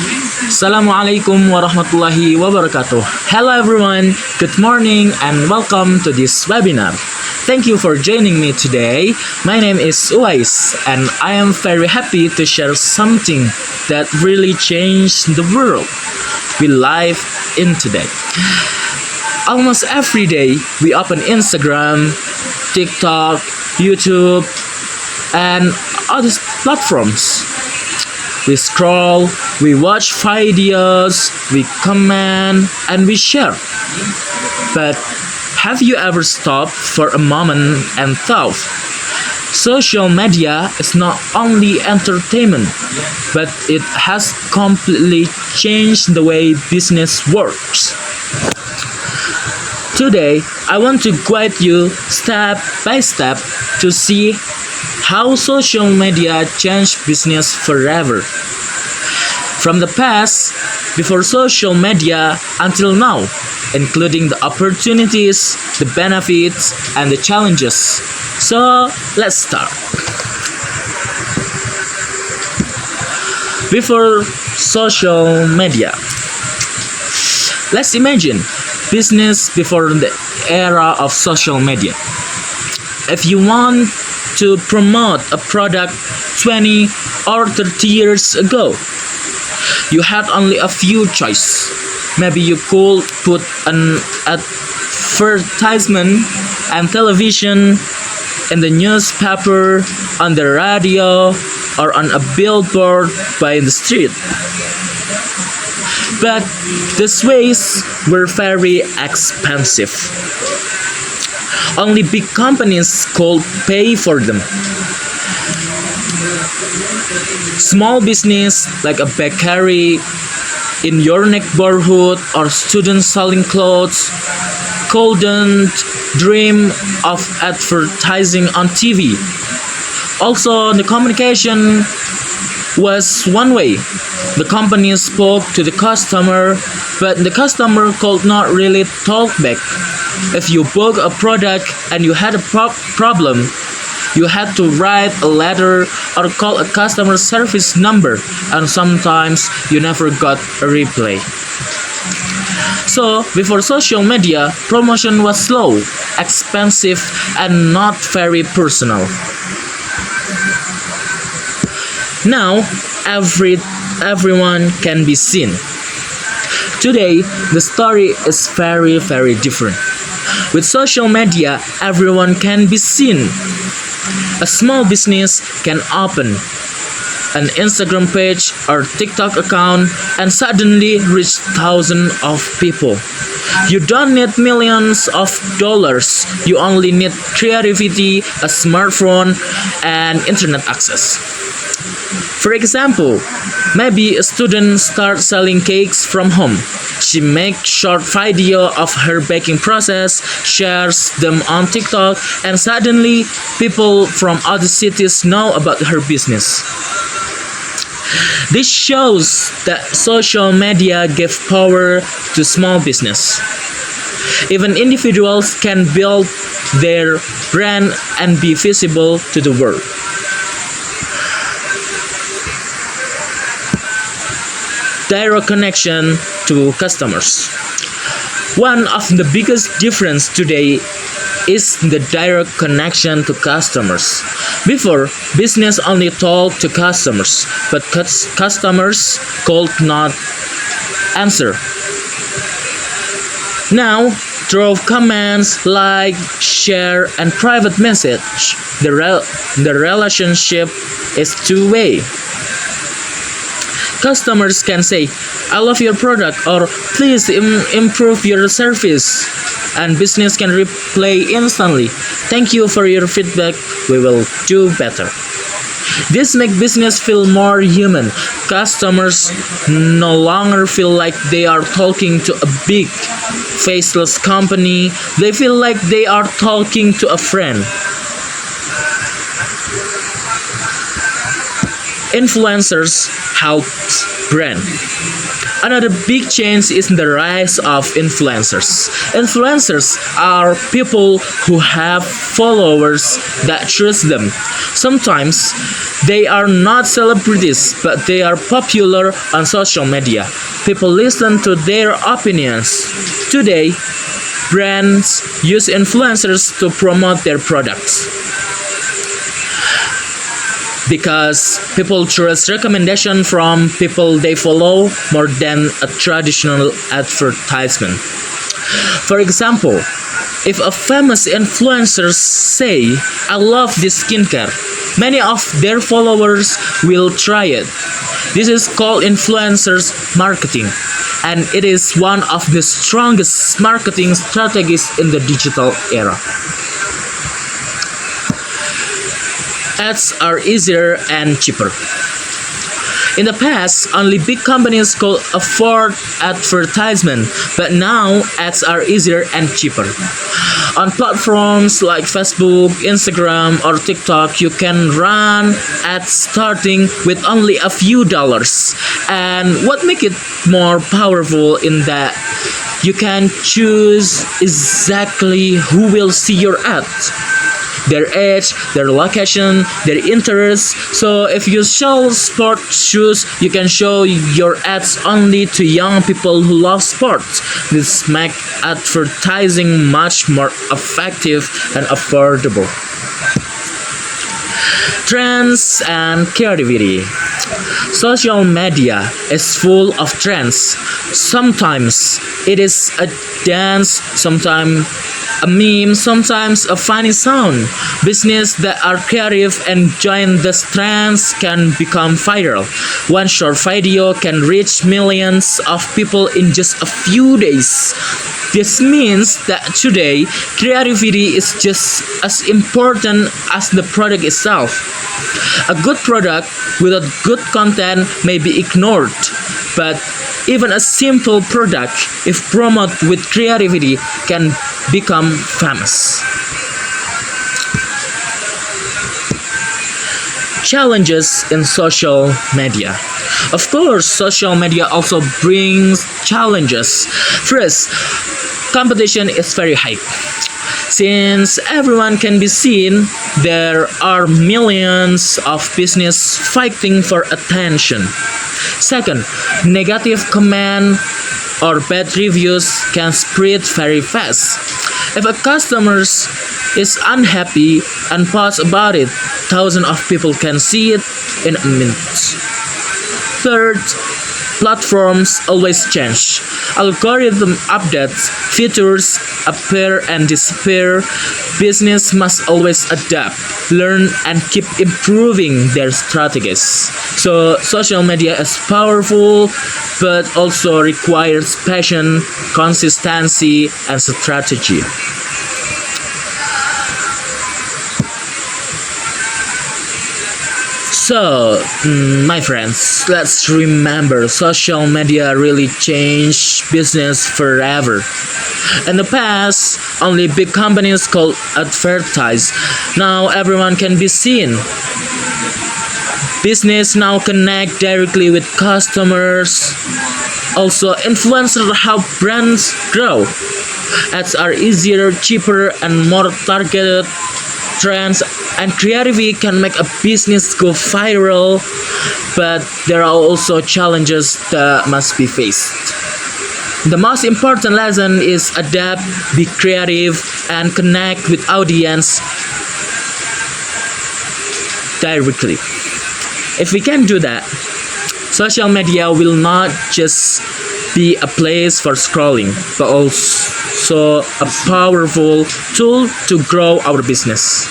Assalamualaikum warahmatullahi wabarakatuh. Hello everyone, good morning and welcome to this webinar. Thank you for joining me today. My name is Uwais and I am very happy to share something that really changed the world we live in today. Almost every day we open Instagram, TikTok, YouTube, and other platforms. We scroll, we watch videos, we comment, and we share. But have you ever stopped for a moment and thought, social media is not only entertainment, but it has completely changed the way business works. Today, I want to guide you step by step to see how social media changed business forever. From the past, before social media, until now, including the opportunities, the benefits, and the challenges. So, let's start. Before social media, let's imagine business before the era of social media. If you want to promote a product 20 or 30 years ago, you had only a few choices. Maybe you could put an advertisement on television, in the newspaper, on the radio, or on a billboard by the street. But these ways were very expensive. Only big companies could pay for them. Small business like a bakery in your neighborhood or students selling clothes couldn't dream of advertising on TV. Also, the communication was one way. The company spoke to the customer, but the customer could not really talk back. If you bought a product and you had a problem, you had to write a letter or call a customer service number, and sometimes you never got a reply. So, before social media, promotion was slow, expensive, and not very personal. Now, everyone can be seen. Today, the story is very different. With social media, everyone can be seen. A small business can open an Instagram page or TikTok account and suddenly reach thousands of people. You don't need millions of dollars. You only need creativity, a smartphone, and internet access. For example, maybe a student starts selling cakes from home. She makes short video of her baking process, shares them on TikTok, and suddenly people from other cities know about her business. This shows that social media gave power to small business. Even individuals can build their brand and be visible to the world. Direct connection to customers. One of the biggest difference today is the direct connection to customers. Before, business only talked to customers, but customers could not answer. Now, through comments, like, share, and private message, the relationship is two-way. Customers can say, I love your product, or please improve your service. And business can reply instantly, thank you for your feedback, we will do better. This makes business feel more human. Customers no longer feel like they are talking to a big, faceless company. They feel like they are talking to a friend. Influencers help brand. Another big change is the rise of influencers. Influencers are people who have followers that trust them. Sometimes they are not celebrities, but they are popular on social media. People listen to their opinions. Today, brands use influencers to promote their products because people trust recommendation from people they follow more than a traditional advertisement. For example, if a famous influencer say, "I love this skincare," many of their followers will try it. This is called influencers marketing, and it is one of the strongest marketing strategies in the digital era. Ads are easier and cheaper. In the past, only big companies could afford advertisement, but now ads are easier and cheaper. On platforms like Facebook, Instagram, or TikTok, you can run ads starting with only a few dollars. And what makes it more powerful in that you can choose exactly who will see your ads, their age, their location, their interests. So if you sell sport shoes, you can show your ads only to young people who love sports. This makes advertising much more effective and affordable. Trends and creativity. Social media is full of trends. Sometimes it is a dance, sometimes a meme, sometimes a funny sound. Businesses that are creative and join the trends can become viral. One short video can reach millions of people in just a few days. This means that today, creativity is just as important as the product itself. A good product without good content may be ignored, but even a simple product, if promoted with creativity, can become famous. Challenges in social media. Of course, social media also brings challenges. First, competition is very high. Since everyone can be seen, there are millions of business fighting for attention. Second, negative comment or bad reviews can spread very fast. If a customer is unhappy and posts about it, thousands of people can see it in a minute. Third, platforms always change. Algorithm updates, features appear and disappear. Business must always adapt, learn, and keep improving their strategies. So social media is powerful, but also requires passion, consistency, and strategy. So, my friends, let's remember social media really changed business forever. In the past, only big companies could advertise. Now everyone can be seen. Business now connect directly with customers. Also, influencers help brands grow. Ads are easier, cheaper, and more targeted. Trends and creativity can make a business go viral, but there are also challenges that must be faced. The most important lesson is adapt, be creative, and connect with audience directly. If we can do that, social media will not just be a place for scrolling, but also a powerful tool to grow our business.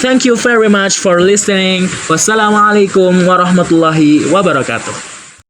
Thank you very much for listening. Wassalamualaikum warahmatullahi wabarakatuh.